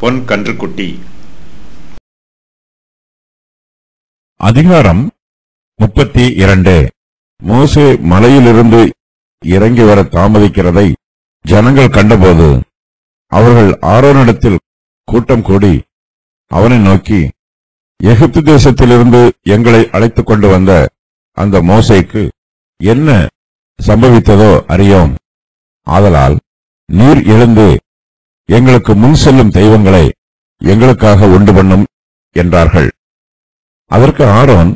பொன் கன்றுக்குட்டி. அதிகாரம் 32. மோசே மலையிலிருந்து இறங்கி வர தாமதிக்கிறதை ஜனங்கள் கண்டபோது அவர்கள் ஆரோனிடத்தில் கூட்டம் கூடி அவனை நோக்கி, எகிப்து தேசத்திலிருந்து எங்களை அழைத்துக் கொண்டு வந்த அந்த மோசேக்கு என்ன சம்பவித்ததோ அறியோம். ஆதலால் நீர் எழுந்து எங்களுக்கு முன் செல்லும் தெய்வங்களை எங்களுக்காக உண்டு பண்ணும் என்றார்கள். அதற்கு ஆரோன்,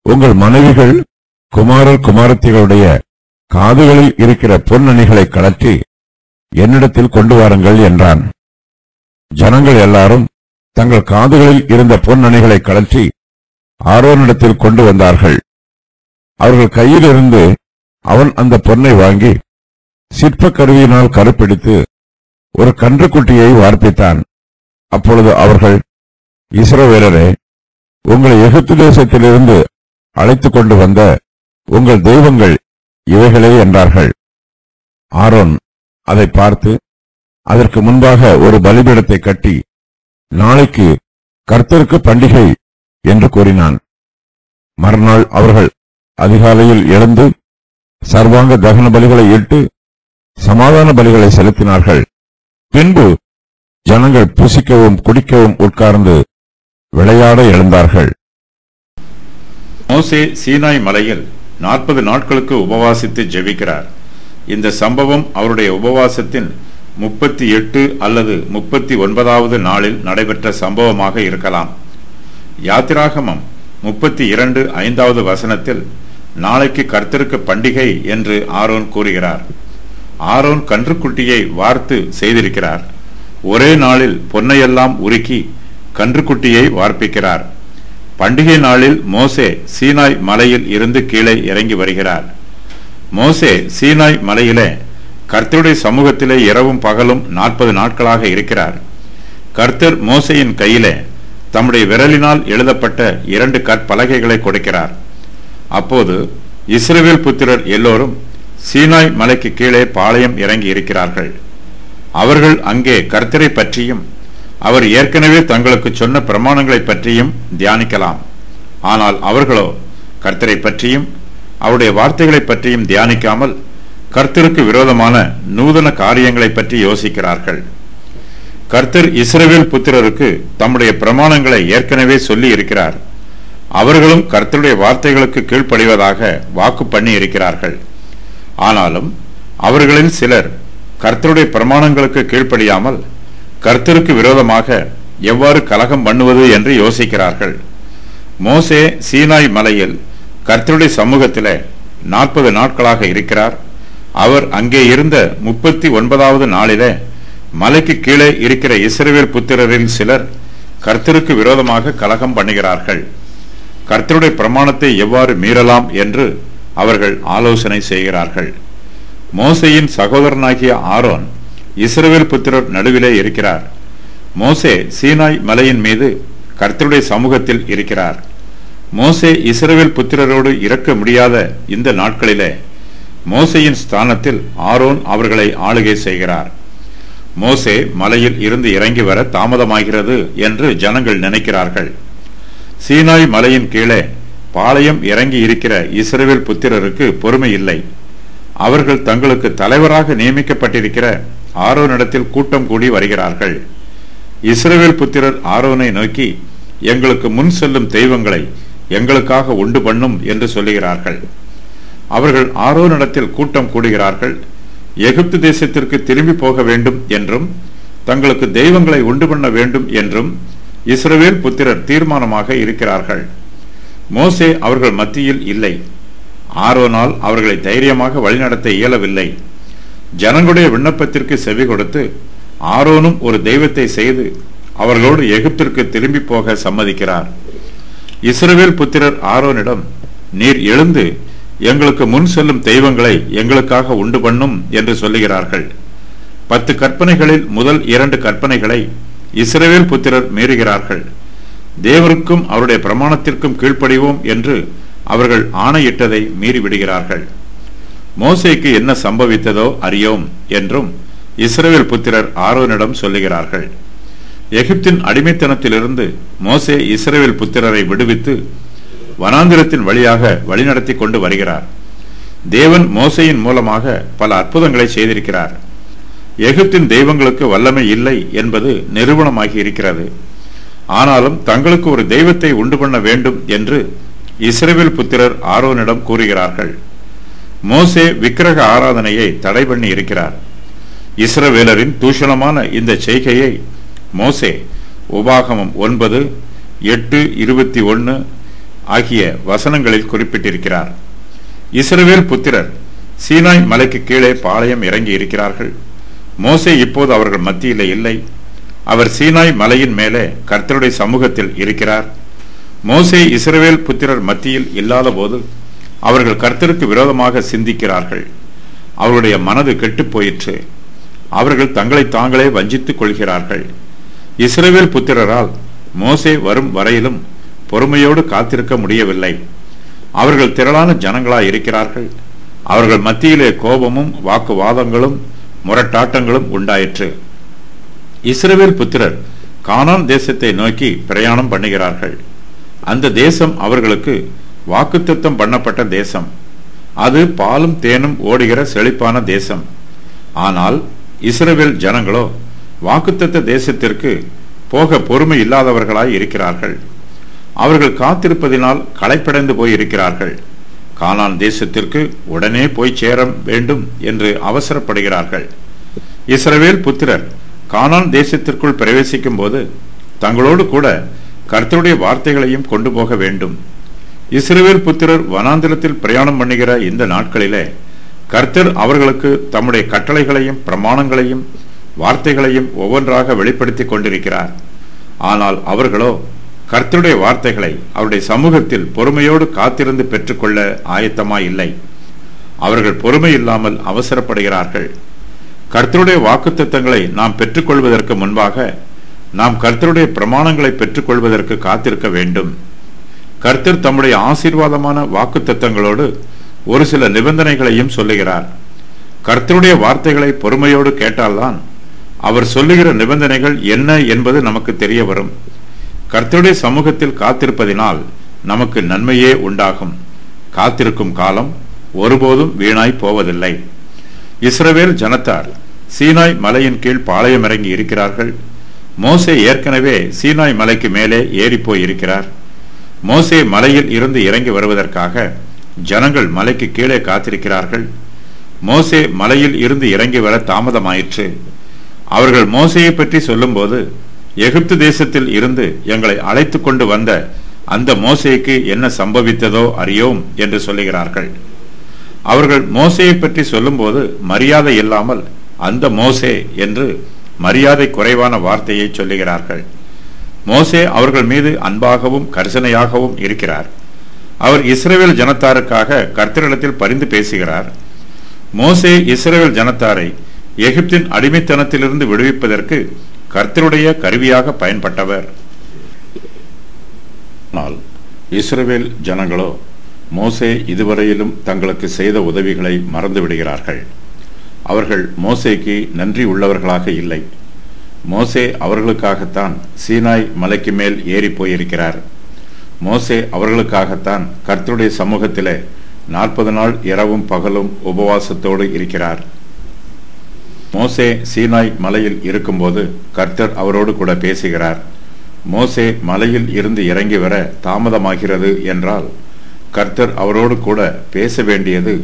உங்கள் மனைவிகள் குமாரர் குமாரத்திகளுடைய காதுகளில் இருக்கிற பொன்னணிகளை கழற்றி என்னிடத்தில் கொண்டு வாருங்கள் என்றான். ஜனங்கள் எல்லாரும் தங்கள் காதுகளில் இருந்த பொன்னணிகளை கழற்றி ஆரோனிடத்தில் கொண்டு வந்தார்கள். அவர்கள் கையிலிருந்து அவன் அந்த பொன்னை வாங்கி சிற்ப கருவியினால் கருப்பிடித்து ஒரு கன்றுக்குட்டியை வார்ப்பித்தான். அப்பொழுது அவர்கள், இஸ்ரவேலரே, உங்களை எகிப்து தேசத்திலிருந்து அழைத்துக் கொண்டு வந்த உங்கள் தெய்வங்கள் இவைகளே என்றார்கள். ஆரோன் அதை பார்த்து அதற்கு முன்பாக ஒரு பலிபீடத்தை கட்டி, நாளைக்கு கர்த்தருக்கு பண்டிகை என்று கூறினான். மறுநாள் அவர்கள் அதிகாலையில் எழுந்து சர்வாங்க தகன பலிகளை இட்டு சமாதான பலிகளை செலுத்தினார்கள். பின்பு ஜனங்கள் புசிக்கவும் குடிக்கவும் உட்கார்ந்து விளையாட எழுந்தார்கள். மோசே சீனாய் மலையில் 40 நாட்களுக்கு உபவாசித்து ஜெபிக்கிறார். இந்த சம்பவம் அவருடைய உபவாசத்தின் 38 அல்லது 39வது நாளில் நடைபெற்ற சம்பவமாக இருக்கலாம். யாத்திராகமம் 32:5வது வசனத்தில் நாளைக்கு கர்த்தருக்கு பண்டிகை என்று ஆரோன் கூறுகிறார். ஆரோன் கன்றுக்குட்டியை வார்த்து செய்திருக்கிறார். ஒரே நாளில் பொன்னையெல்லாம் உருக்கி கன்றுக்குட்டியை வார்ப்பிக்கிறார். பண்டிகை நாளில் மோசே சீனாய் மலையில் இருந்து கீழே இறங்கி வருகிறார். மோசே சீனாய் மலையிலே கர்த்தருடைய சமூகத்திலே இரவும் பகலும் 40 நாட்களாக இருக்கிறார். கர்த்தர் மோசேயின் கையிலே தம்முடைய விரலினால் எழுதப்பட்ட 2 கற்பலகைகளை கொடுக்கிறார். அப்போது இஸ்ரவேல் புத்திரர் எல்லோரும் சீனாய் மலைக்கு கீழே பாளையம் இறங்கி இருக்கிறார்கள். அவர்கள் அங்கே கர்த்தரை பற்றியும் அவர் ஏற்கனவே தங்களுக்கு சொன்ன பிரமாணங்களை பற்றியும் தியானிக்கலாம். ஆனால் அவர்களோ கர்த்தரை பற்றியும் அவருடைய வார்த்தைகளை பற்றியும் தியானிக்காமல் கர்த்தருக்கு விரோதமான நூதன காரியங்களை பற்றி யோசிக்கிறார்கள். கர்த்தர் இஸ்ரவேல் புத்திரருக்கு தம்முடைய பிரமாணங்களை ஏற்கனவே சொல்லி இருக்கிறார். அவர்களும் கர்த்தருடைய வார்த்தைகளுக்கு கீழ்ப்படிவதாக வாக்கு பண்ணி இருக்கிறார்கள். ஆனாலும் அவர்களில் சிலர் கர்த்தருடைய பிரமாணங்களுக்கு கீழ்ப்படியாமல் கர்த்தருக்கு விரோதமாக எவ்வாறு கலகம் பண்ணுவது என்று யோசிக்கிறார்கள். மோசே சீனாய் மலையில் கர்த்தருடைய சமூகத்திலே 40 நாட்களாக இருக்கிறார். அவர் அங்கே இருந்த 39வது நாளிலே மலைக்கு கீழே இருக்கிற இஸ்ரவேல் புத்திரரில் சிலர் கர்த்தருக்கு விரோதமாக கலகம் பண்ணுகிறார்கள். கர்த்தருடைய பிரமாணத்தை எவ்வாறு மீறலாம் என்று அவர்கள் ஆலோசனை செய்கிறார்கள். மோசேயின் சகோதரனாகிய ஆரோன் இஸ்ரவேல் புத்திரர் நடுவிலே இருக்கிறார். மோசே சீனாய் மலையின் மீது கர்த்தருடைய சமூகத்தில் இருக்கிறார். மோசே இஸ்ரவேல் புத்திரரோடு இறக்க முடியாத இந்த நாட்களிலே மோசேயின் ஸ்தானத்தில் ஆரோன் அவர்களை ஆளுகை செய்கிறார். மோசே மலையில் இருந்து இறங்கி வர தாமதமாகிறது என்று ஜனங்கள் நினைக்கிறார்கள். சீனாய் மலையின் கீழே பாளையம் இறங்கி இருக்கிற இஸ்ரவேல் புத்திரருக்கு பொறுமை இல்லை. அவர்கள் தங்களுக்கு தலைவராக நியமிக்கப்பட்டிருக்கிற ஆரோனிடத்தில் கூட்டம் கூடி வருகிறார்கள். இஸ்ரவேல் புத்திரர் ஆரோனை நோக்கி, எங்களுக்கு முன் செல்லும் தெய்வங்களை எங்களுக்காக உண்டு பண்ணும் என்று சொல்லுகிறார்கள். அவர்கள் ஆரோனிடத்தில் கூட்டம் கூடுகிறார்கள். எகிப்து தேசத்திற்கு திரும்பி போக வேண்டும் என்றும் தங்களுக்கு தெய்வங்களை உண்டு பண்ண வேண்டும் என்றும் இஸ்ரவேல் புத்திரர் தீர்மானமாக இருக்கிறார்கள். மோசே அவர்கள் மத்தியில் இல்லை. ஆரோனால் அவர்களை தைரியமாக வழிநடத்த இயலவில்லை. ஜனங்களுடைய விண்ணப்பத்திற்கு செவி கொடுத்து ஆரோனும் ஒரு தெய்வத்தை செய்து அவர்களோடு எகிப்திற்கு திரும்பி போக சம்மதிக்கிறார். இஸ்ரவேல் புத்திரர் ஆரோனிடம், நீர் எழுந்து எங்களுக்கு முன் செல்லும் தெய்வங்களை எங்களுக்காக உண்டு பண்ணும் என்று சொல்லுகிறார்கள். 10 கற்பனைகளில் முதல் 2 கற்பனைகளை இஸ்ரவேல் புத்திரர் மீறுகிறார்கள். தேவருக்கும் அவருடைய பிரமாணத்திற்கும் கீழ்ப்படிவோம் என்று அவர்கள் ஆணையிட்டதை மீறிவிடுகிறார்கள். மோசேக்கு என்ன சம்பவித்ததோ அறியோம் என்றும் இஸ்ரவேல் புத்திரர் ஆரோனிடம் சொல்லுகிறார்கள். எகிப்தின் அடிமைத்தனத்திலிருந்து மோசே இஸ்ரவேல் புத்திரரை விடுவித்து வனாந்திரத்தின் வழியாக வழிநடத்தி கொண்டு வருகிறார். தேவன் மோசேயின் மூலமாக பல அற்புதங்களை செய்திருக்கிறார். எகிப்தின் தெய்வங்களுக்கு வல்லமை இல்லை என்பது நிரூபணமாகி இருக்கிறது. ஆனாலும் தங்களுக்கு ஒரு தெய்வத்தை உண்டு பண்ண வேண்டும் என்று இஸ்ரவேல் புத்திரர் ஆரோனிடம் கூறுகிறார்கள். மோசே விக்கிரக ஆராதனையை தடை பண்ணி இருக்கிறார். இஸ்ரவேலரின் தூஷணமான இந்த செய்கையை மோசே உபாகமம் 9:8-21 ஆகிய வசனங்களில் குறிப்பிட்டிருக்கிறார். இஸ்ரவேல் புத்திரர் சீனாய் மலைக்கு கீழே பாளையம் இறங்கி இருக்கிறார்கள். மோசே இப்போது அவர்கள் மத்தியிலே இல்லை. அவர் சீனாய் மலையின் மேலே கர்த்தருடைய சமூகத்தில் இருக்கிறார். மோசே இஸ்ரவேல் புத்திரர் மத்தியில் இல்லாத போது அவர்கள் கர்த்தருக்கு விரோதமாக சிந்திக்கிறார்கள். அவருடைய மனது கெட்டுப் போயிற்று. அவர்கள் தங்களை தாங்களே வஞ்சித்துக் கொள்கிறார்கள். இஸ்ரவேல் புத்திரரால் மோசே வரும் வரையிலும் பொறுமையோடு காத்திருக்க முடியவில்லை. அவர்கள் திரளான ஜனங்களாய் இருக்கிறார்கள். அவர்கள் மத்தியிலே கோபமும் வாக்குவாதங்களும் முரட்டாட்டங்களும் உண்டாயிற்று. இஸ்ரவேல் புத்திரர் கானான் தேசத்தை நோக்கி பிரயாணம் பண்ணுகிறார்கள். அந்த தேசம் அவர்களுக்கு வாக்குத்தத்தம் பண்ணப்பட்ட தேசம். அது பாலும் தேனும் ஓடுகிற செழிப்பான தேசம். ஆனால் இஸ்ரவேல் ஜனங்களோ வாக்குத்தத்த தேசத்திற்கு போக பொறுமை இல்லாதவர்களாய் இருக்கிறார்கள். அவர்கள் காத்திருப்பதினால் களைப்படைந்து போயிருக்கிறார்கள். கானான் தேசத்திற்கு உடனே போய் சேர வேண்டும் என்று அவசரப்படுகிறார்கள். இஸ்ரவேல் புத்திரர் கானான் தேசத்திற்குள் பிரவேசிக்கும் போது தங்களோடு கூட கர்த்தருடைய வார்த்தைகளையும் கொண்டு போக வேண்டும். இஸ்ரவேல் புத்திரர் வனாந்திரத்தில் பிரயாணம் பண்ணுகிற இந்த நாட்களிலே கர்த்தர் அவர்களுக்கு தம்முடைய கட்டளைகளையும் பிரமாணங்களையும் வார்த்தைகளையும் ஒவ்வொன்றாக வெளிப்படுத்தி கொண்டிருக்கிறார். ஆனால் அவர்களோ கர்த்தருடைய வார்த்தைகளை அவருடைய சமூகத்தில் பொறுமையோடு காத்திருந்து பெற்றுக்கொள்ள ஆயத்தமாய் இல்லை. அவர்கள் பொறுமை இல்லாமல் அவசரப்படுகிறார்கள். கர்த்தருடைய வாக்குத்தத்தங்களை நாம் பெற்றுக்கொள்வதற்கு முன்பாக நாம் கர்த்தருடைய பிரமாணங்களை பெற்றுக்கொள்வதற்கு காத்திருக்க வேண்டும். கர்த்தர் தம்முடைய ஆசீர்வாதமான வாக்குத்தத்தங்களோடு ஒரு சில நிபந்தனைகளையும் சொல்லுகிறார். கர்த்தருடைய வார்த்தைகளை பொறுமையோடு கேட்டால்தான் அவர் சொல்லுகிற நிபந்தனைகள் என்ன என்பது நமக்கு தெரிய வரும். கர்த்தருடைய சமூகத்தில் காத்திருப்பதினால் நமக்கு நன்மையே உண்டாகும். காத்திருக்கும் காலம் ஒருபோதும் வீணாய் போவதில்லை. இஸ்ரவேல் ஜனத்தார் சீனாய் மலையின் கீழ் பாளையம் இறங்கி இருக்கிறார்கள். மோசே ஏற்கனவே சீனாய் மலைக்கு மேலே ஏறிப்போய் இருக்கிறார். மோசே மலையில் இருந்து இறங்கி வருவதற்காக ஜனங்கள் மலைக்கு கீழே காத்திருக்கிறார்கள். மோசே மலையில் இருந்து இறங்கி வர தாமதமாயிற்று. அவர்கள் மோசையை பற்றி சொல்லும்போது எகிப்து தேசத்தில் இருந்து எங்களை அழைத்து கொண்டு வந்த அந்த மோசேக்கு என்ன சம்பவித்ததோ அறியோம் என்று சொல்லுகிறார்கள். அவர்கள் மோசையை பற்றி சொல்லும்போது மரியாதை இல்லாமல் அந்த மோசே என்று மரியாதை குறைவான வார்த்தையை சொல்லுகிறார்கள். மோசே அவர்கள் மீது அன்பாகவும் கரிசனையாகவும் இருக்கிறார். அவர் இஸ்ரவேல் ஜனத்தாருக்காக கர்த்தரிடத்தில் பரிந்து பேசுகிறார். மோசே இஸ்ரவேல் ஜனத்தாரை எகிப்தின் அடிமைத்தனத்திலிருந்து விடுவிப்பதற்கு கர்த்தருடைய கருவியாக பயன்பட்டவர். ஆனால் இஸ்ரவேல் ஜனங்களோ மோசே இதுவரையிலும் தங்களுக்கு செய்த உதவிகளை மறந்து விடுகிறார்கள். அவர்கள் மோசேக்கு நன்றி உள்ளவர்களாக இல்லை. மோசே அவர்களுக்காகத்தான் சீனாய் மலைக்கு மேல் ஏறி போயிருக்கிறார். மோசே அவர்களுக்காகத்தான் கர்த்தருடைய சமூகத்திலே 40 நாள் இரவும் பகலும் உபவாசத்தோடு இருக்கிறார். மோசே சீனாய் மலையில் இருக்கும்போது கர்த்தர் அவரோடு கூட பேசுகிறார். மோசே மலையில் இருந்து இறங்கி வர தாமதமாகிறது என்றால் கர்த்தர் அவரோடு கூட பேச வேண்டியது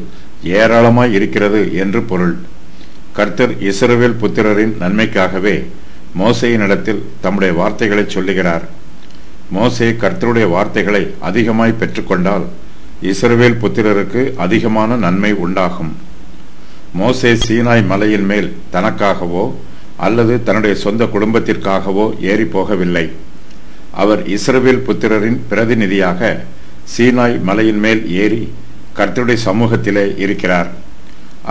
ஏராளமாய் இருக்கிறது என்று பொருள். கர்த்தர் இஸ்ரவேல் புத்திரரின் நன்மைக்காகவே மோசேயினிடத்தில் தம்முடைய வார்த்தைகளை சொல்லுகிறார். மோசே கர்த்தருடைய வார்த்தைகளை அதிகமாய் பெற்றுக்கொண்டால் இஸ்ரவேல் புத்திரருக்கு அதிகமான நன்மை உண்டாகும். மோசே சீனாய் மலையின் மேல் தனக்காகவோ அல்லது தன்னுடைய சொந்த குடும்பத்திற்காகவோ ஏறி போகவில்லை. அவர் இஸ்ரவேல் புத்திரரின் பிரதிநிதியாக சீனாய் மலையின் மேல் ஏறி கர்த்தருடைய சமூகத்திலே இருக்கிறார்.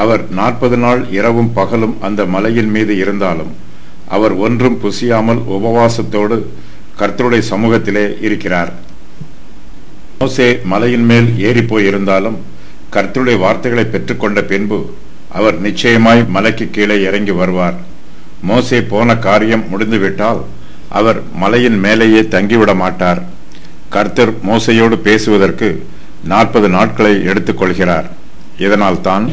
அவர் 40 நாள் இரவும் பகலும் அந்த மலையின் மீது இருந்தாலும் அவர் ஒன்றும் புசியாமல் உபவாசத்தோடு கர்த்தருடைய சமூகத்திலே இருக்கிறார். மோசே மலையின் மேல் ஏறி போயிருந்தாலும் கர்த்தருடைய வார்த்தைகளை பெற்றுக்கொண்ட பின்பு அவர் நிச்சயமாய் மலைக்கு கீழே இறங்கி வருவார். மோசே போன காரியம் முடிந்துவிட்டால் அவர் மலையின் மேலேயே தங்கிவிட மாட்டார். கர்த்தர் மோசையோடு பேசுவதற்கு 40 நாட்களை எடுத்துக்கொள்கிறார். இதனால் தான்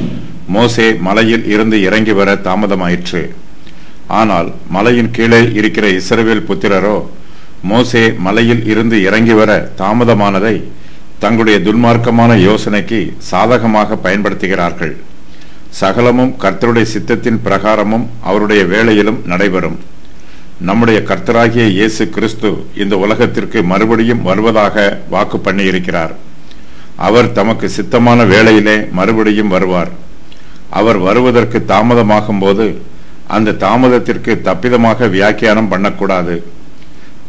மோசே மலையில் இருந்து இறங்கி வர தாமதமாயிற்று. ஆனால் மலையின் கீழே இருக்கிற இஸ்ரவேல் புத்திரரோ மோசே மலையில் இருந்து இறங்கி வர தாமதமானதை தங்களுடைய துன்மார்க்கமான யோசனைக்கு சாதகமாக பயன்படுத்துகிறார்கள். சகலமும் கர்த்தருடைய சித்தத்தின் பிரகாரமும் அவருடைய வேளையிலும் நடைபெறும். நம்முடைய கர்த்தராகிய இயேசு கிறிஸ்து இந்த உலகத்திற்கு மறுபடியும் வருவதாக வாக்கு பண்ணியிருக்கிறார். அவர் தமக்கு சித்தமான வேளையிலே மறுபடியும் வருவார். அவர் வருவதற்கு தாமதமாகும் போது அந்த தாமதத்திற்கு தப்பிதமாக வியாக்கியானம் பண்ணக்கூடாது.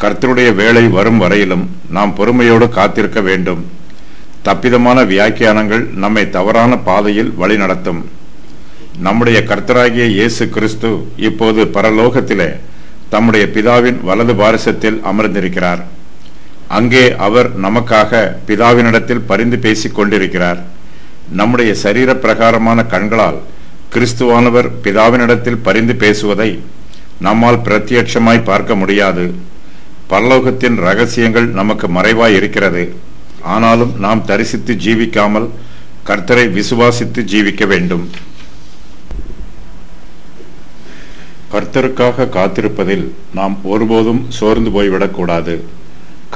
கர்த்தருடைய வேளை வரும் வரையிலும் நாம் பொறுமையோடு காத்திருக்க வேண்டும். தப்பிதமான வியாக்கியானங்கள் நம்மை தவறான பாதையில் வழிநடத்தும். நம்முடைய கர்த்தராகிய இயேசு கிறிஸ்து இப்போது பரலோகத்திலே தம்முடைய பிதாவின் வலது பாரிசத்தில் அமர்ந்திருக்கிறார். அங்கே அவர் நமக்காக பிதாவினிடத்தில் பரிந்து பேசிக் கொண்டிருக்கிறார். நம்முடைய சரீர பிரகாரமான கண்களால் கிறிஸ்துவானவர் பிதாவினிடத்தில் பரிந்து பேசுவதை நம்மால் பிரத்யட்சமாய் பார்க்க முடியாது. பரலோகத்தின் ரகசியங்கள் நமக்கு மறைவாய் இருக்கிறது. ஆனாலும் நாம் தரிசித்து ஜீவிக்காமல் கர்த்தரை விசுவாசித்து ஜீவிக்க வேண்டும். கர்த்தருக்காக காத்திருப்பதில் நாம் ஒருபோதும் சோர்ந்து போய்விடக்கூடாது.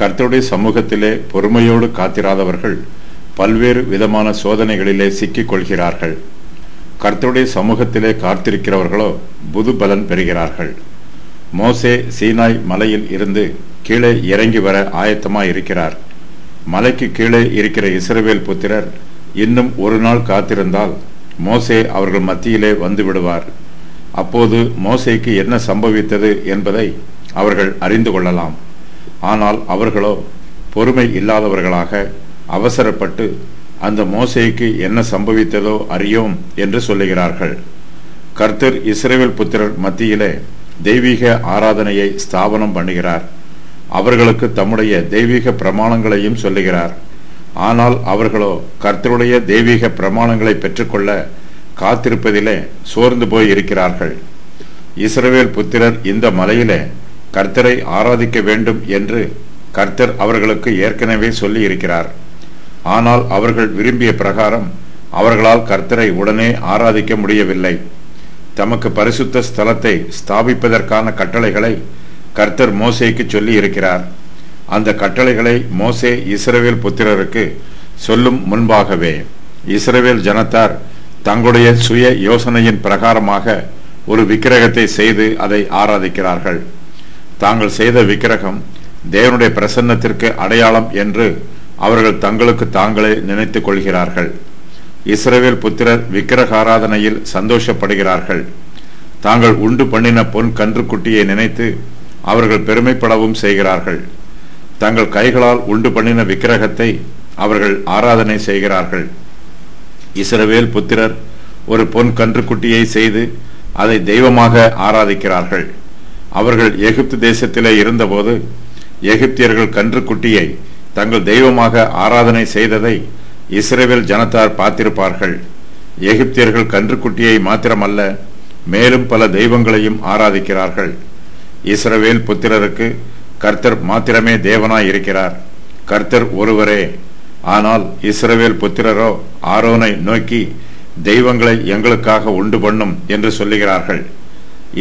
கர்த்தருடைய சமூகத்திலே பொறுமையோடு காத்திராதவர்கள் பல்வேறு விதமான சோதனைகளிலே சிக்கிக் கொள்கிறார்கள். கர்த்தருடைய சமூகத்திலே காத்திருக்கிறவர்களோ புது பலன் பெறுகிறார்கள். மோசே சீனாய் மலையில் இருந்து கீழே இறங்கி வர ஆயத்தமாய் இருக்கிறார். மலைக்கு கீழே இருக்கிற இஸ்ரவேல் புத்திரர் இன்னும் ஒரு நாள் காத்திருந்தால் மோசே அவர்கள் மத்தியிலே வந்து விடுவார். அப்போது மோசேக்கு என்ன சம்பவித்தது என்பதை அவர்கள் அறிந்து கொள்ளலாம். ஆனால் அவர்களோ பொறுமை இல்லாதவர்களாக அவசரப்பட்டு அந்த மோசேக்கு என்ன சம்பவித்ததோ அறியோம் என்று சொல்லுகிறார்கள். கர்த்தர் இஸ்ரவேல் புத்திரர் மத்தியிலே தெய்வீக ஆராதனையை ஸ்தாபனம் பண்ணுகிறார். அவர்களுக்கு தம்முடைய தெய்வீக பிரமாணங்களையும் சொல்லுகிறார். ஆனால் அவர்களோ கர்த்தருடைய தெய்வீக பிரமாணங்களை பெற்றுக்கொள்ள காத்திருப்பதிலே சோர்ந்து போய் இருக்கிறார்கள். இஸ்ரவேல் புத்திரர் இந்த மலையிலே கர்த்தரை ஆராதிக்க வேண்டும் என்று கர்த்தர் அவர்களுக்கு ஏற்கனவே சொல்லி இருக்கிறார். ஆனால் அவர்கள் விரும்பிய பிரகாரம் அவர்களால் கர்த்தரை உடனே ஆராதிக்க முடியவில்லை. தமக்கு பரிசுத்த ஸ்தலத்தை ஸ்தாபிப்பதற்கான கட்டளைகளை கர்த்தர் மோசேக்கு சொல்லி இருக்கிறார். அந்த கட்டளைகளை மோசே இஸ்ரவேல் புத்திரருக்கு சொல்லும் முன்பாகவே இஸ்ரவேல் ஜனத்தார் தங்களுடைய சுய யோசனையின் பிரகாரமாக ஒரு விக்கிரகத்தை செய்து அதை ஆராதிக்கிறார்கள். தாங்கள் செய்த விக்கிரகம் தேவனுடைய பிரசன்னத்திற்கு அடையாளம் என்று அவர்கள் தங்களுக்கு தாங்களே நினைத்துக் கொள்கிறார்கள். இஸ்ரவேல் புத்திரர் விக்கிரக ஆராதனையில் சந்தோஷப்படுகிறார்கள். தாங்கள் உண்டு பண்ணின பொன் கன்றுக்குட்டியை நினைத்து அவர்கள் பெருமைப்படவும் செய்கிறார்கள். தங்கள் கைகளால் உண்டு பண்ணின விக்கிரகத்தை அவர்கள் ஆராதனை செய்கிறார்கள். இஸ்ரவேல் புத்திரர் ஒரு பொன் கன்றுக்குட்டியை செய்து அதை தெய்வமாக ஆராதிக்கிறார்கள். அவர்கள் எகிப்து தேசத்திலே இருந்தபோது எகிப்தியர்கள் கன்றுக்குட்டியை தங்கள் தெய்வமாக ஆராதனை செய்ததை இஸ்ரவேல் ஜனத்தார் பார்த்திருப்பார்கள். எகிப்தியர்கள் கன்றுக்குட்டியை மாத்திரமல்ல, மேலும் பல தெய்வங்களையும் ஆராதிக்கிறார்கள். இஸ்ரவேல் புத்திரருக்கு கர்த்தர் மாத்திரமே தேவனாய் இருக்கிறார். கர்த்தர் ஒருவரே. ஆனால் இஸ்ரவேல் புத்திரரோ ஆரோனை நோக்கி தெய்வங்களை எங்களுக்காக உண்டு பண்ணும் என்று சொல்லுகிறார்கள்.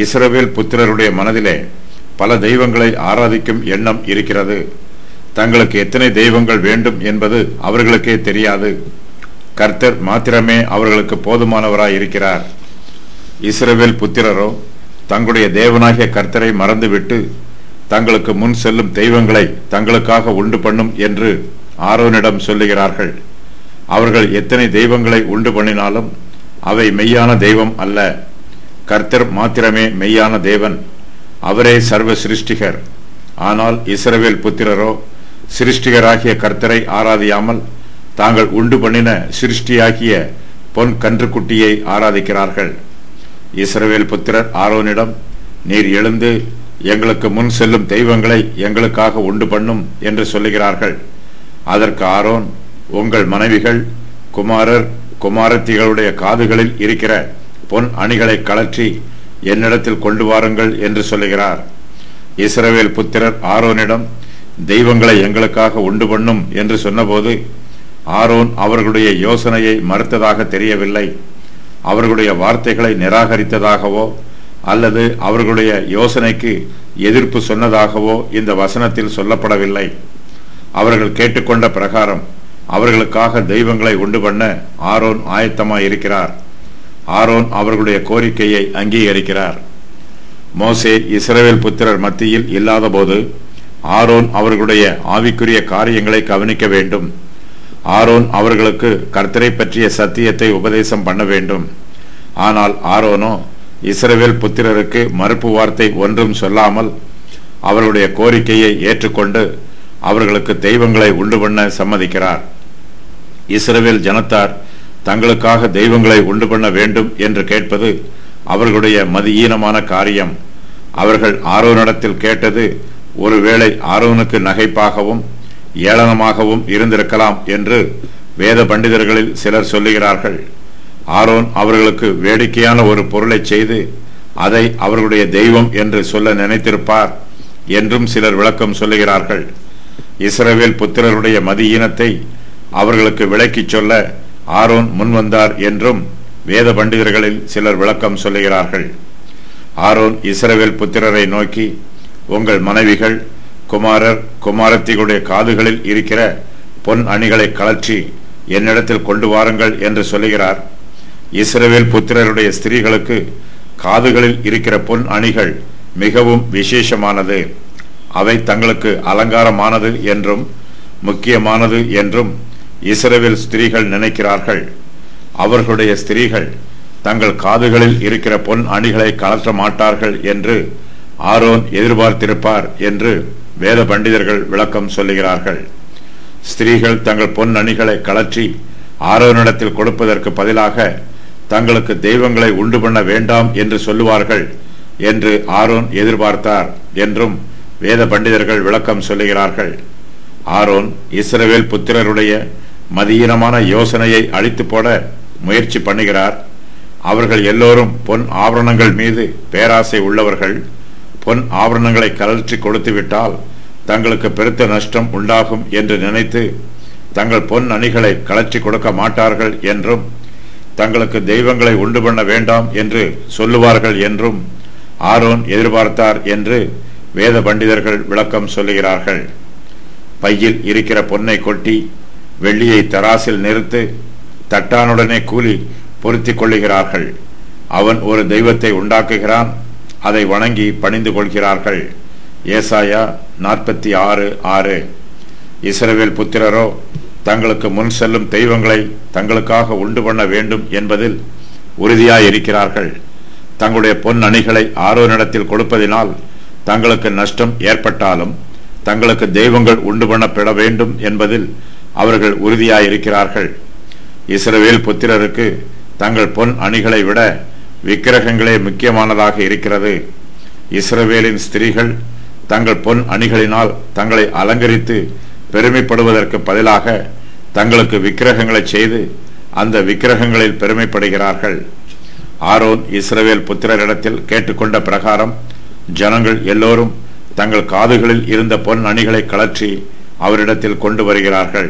இஸ்ரவேல் புத்திரருடைய மனதிலே பல தெய்வங்களை ஆராதிக்கும் எண்ணம் இருக்கிறது. தங்களுக்கு எத்தனை தெய்வங்கள் வேண்டும் என்பது அவர்களுக்கே தெரியாது. கர்த்தர் மாத்திரமே அவர்களுக்கு போதுமானவராய் இருக்கிறார். இஸ்ரவேல் புத்திரரோ தங்களுடைய தேவனாகிய கர்த்தரை மறந்துவிட்டு தங்களுக்கு முன் செல்லும் தெய்வங்களை தங்களுக்காக உண்டு பண்ணும் என்று ஆரோனிடம் சொல்லுகிறார்கள். அவர்கள் எத்தனை தெய்வங்களை உண்டு பண்ணினாலும் அவை மெய்யான தெய்வம் அல்ல. கர்த்தர் மாத்திரமே மெய்யான தேவன். அவரே சர்வ சிருஷ்டிகர். ஆனால் இஸ்ரவேல் புத்திரரோ சிருஷ்டிகராகிய கர்த்தரை ஆராதியாமல் தாங்கள் உண்டு பண்ணின சிருஷ்டியாகிய பொன் கன்றுக்குட்டியை ஆராதிக்கிறார்கள். இஸ்ரவேல் புத்திரர் ஆரோனிடம், நீர் எழுந்து எங்களுக்கு முன் செல்லும் தெய்வங்களை எங்களுக்காக உண்டு பண்ணும் என்று சொல்லுகிறார்கள். அதற்கு ஆரோன், உங்கள் மனைவிகள், குமாரர், குமாரத்திகளுடைய காதுகளில் இருக்கிற பொன் அணிகளை கழற்றி என்னிடத்தில் கொண்டு வாருங்கள் என்று சொல்லுகிறார். இஸ்ரவேல் புத்திரர் ஆரோனிடம், தெய்வங்களை எங்களுக்காக உண்டு பண்ணும் என்று சொன்னபோது ஆரோன் அவர்களுடைய யோசனையை மறுத்ததாக தெரியவில்லை. அவர்களுடைய வார்த்தைகளை நிராகரித்ததாகவோ அல்லது அவர்களுடைய யோசனைக்கு எதிர்ப்பு சொன்னதாகவோ இந்த வசனத்தில் சொல்லப்படவில்லை. அவர்கள் கேட்டுக்கொண்ட பிரகாரம் அவர்களுக்காக தெய்வங்களை உண்டு பண்ண ஆரோன் ஆயத்தமாய் இருக்கிறார். ஆரோன் அவர்களுடைய கோரிக்கையை அங்கீகரிக்கிறார். மோசே இஸ்ரவேல் புத்திரர் மத்தியில் இல்லாதபோது ஆரோன் அவர்களுடைய ஆவிக்குரிய காரியங்களை கவனிக்க வேண்டும். ஆரோன் அவர்களுக்கு கர்த்தரை பற்றிய சத்தியத்தை உபதேசம் பண்ண வேண்டும். ஆனால் ஆரோனோ இஸ்ரவேல் புத்திரருக்கு மறுப்பு வார்த்தை ஒன்றும் சொல்லாமல் அவர்களுடைய கோரிக்கையை ஏற்றுக்கொண்டு அவர்களுக்கு தெய்வங்களை உண்டு பண்ண சம்மதிக்கிறார். இஸ்ரவேல் ஜனத்தார் தங்களுக்காக தெய்வங்களை உண்டு பண்ண வேண்டும் என்று கேட்பது அவர்களுடைய மதியீனமான காரியம். அவர்கள் ஆரோனிடத்தில் கேட்டது ஒருவேளை ஆரோனுக்கு நகைப்பாகவும் ஏளனமாகவும் இருந்திருக்கலாம் என்று வேத பண்டிதர்களில் சிலர் சொல்லுகிறார்கள். ஆரோன் அவர்களுக்கு வேடிக்கையான ஒரு பொருளை செய்து அதை அவர்களுடைய தெய்வம் என்று சொல்ல நினைத்திருப்பார் என்றும் சிலர் விளக்கம் சொல்லுகிறார்கள். இஸ்ரவேல் புத்திரருடைய மதியீனத்தை அவர்களுக்கு விளக்கிச் சொல்ல ஆரோன் முன்வந்தார் என்றும் வேத பண்டிதர்களில் சிலர் விளக்கம் சொல்லுகிறார்கள். ஆரோன் இஸ்ரவேல் புத்திரரை நோக்கி, உங்கள் மனைவிகள், குமாரர், குமாரத்திகளுடைய காதுகளில் இருக்கிற பொன் அணிகளை கழற்றி என்னிடத்தில் கொண்டு வாருங்கள் என்று சொல்லுகிறார். இஸ்ரவேல் புத்திரருடைய ஸ்திரீகளுக்கு காதுகளில் இருக்கிற பொன் அணிகள் மிகவும் விசேஷமானது. அவை தங்களுக்கு அலங்காரமானது என்றும் முக்கியமானது என்றும் இஸ்ரவேல் ஸ்திரீகள் நினைக்கிறார்கள். அவர்களுடைய ஸ்திரீகள் தங்கள் காதுகளில் இருக்கிற பொன் அணிகளை கழற்ற மாட்டார்கள் என்று ஆரோன் எதிர்பார்த்திருப்பார் என்று வேத பண்டிதர்கள் விளக்கம் சொல்லுகிறார்கள். ஸ்திரீகள் தங்கள் பொன் அணிகளை கழற்றி ஆரோனிடத்தில் கொடுப்பதற்கு பதிலாக தங்களுக்கு தெய்வங்களை உண்டு பண்ண வேண்டாம் என்று சொல்லுவார்கள் என்று ஆரோன் எதிர்பார்த்தார் என்றும் வேத பண்டிதர்கள் விளக்கம் சொல்லுகிறார்கள். ஆரோன் இஸ்ரவேல் புத்திரருடைய மதியீனமான யோசனையை அழித்து போட முயற்சி பண்ணுகிறார். அவர்கள் எல்லோரும் பொன் ஆபரணங்கள் மீது பேராசை உள்ளவர்கள். பொன் ஆபரணங்களை கழற்றி கொடுத்துவிட்டால் தங்களுக்கு பெருத்த நஷ்டம் உண்டாகும் என்று நினைத்து தங்கள் பொன் அணிகளை கழற்றி கொடுக்க மாட்டார்கள் என்றும் தங்களுக்கு தெய்வங்களை உண்டு பண்ண வேண்டாம் என்று சொல்லுவார்கள் என்றும் ஆரோன் எதிர்பார்த்தார் என்று வேத பண்டிதர்கள் விளக்கம் சொல்லுகிறார்கள். பையில் இருக்கிற பொன்னை கொட்டி வெள்ளியை தராசில் நிறுத்து தட்டானுடனே கூலி பொருத்தி கொள்ளுகிறார்கள். அவன் ஒரு தெய்வத்தை உண்டாக்குகிறான், அதை வணங்கி பணிந்து கொள்கிறார்கள். ஏசாயா 46:6. இஸ்ரவேல் புத்திரரோ தங்களுக்கு முன் செல்லும் தெய்வங்களை தங்களுக்காக உண்டு பண்ண வேண்டும் என்பதில் உறுதியாயிருக்கிறார்கள். தங்களுடைய பொன் அணிகளை ஆரோனிடத்தில் கொடுப்பதினால் தங்களுக்கு நஷ்டம் ஏற்பட்டாலும் தங்களுக்கு தெய்வங்கள் உண்டு பண்ணப்பட வேண்டும் என்பதில் அவர்கள் உறுதியாயிருக்கிறார்கள். இஸ்ரவேல் புத்திரருக்கு தங்கள் பொன் அணிகளை விட விக்கிரகங்களே முக்கியமானதாக இருக்கிறது. இஸ்ரவேலின் ஸ்திரீகள் தங்கள் பொன் அணிகளினால் தங்களை அலங்கரித்து பெருமைப்படுவதற்கு பதிலாக தங்களுக்கு விக்கிரகங்களை செய்து அந்த விக்கிரகங்களில் பெருமைப்படுகிறார்கள். ஆரோன் இஸ்ரவேல் புத்திரரிடத்தில் கேட்டுக்கொண்ட பிரகாரம் ஜனங்கள் எல்லோரும் தங்கள் காதுகளில் இருந்த பொன் அணிகளை கழற்றி அவரிடத்தில் கொண்டு வருகிறார்கள்.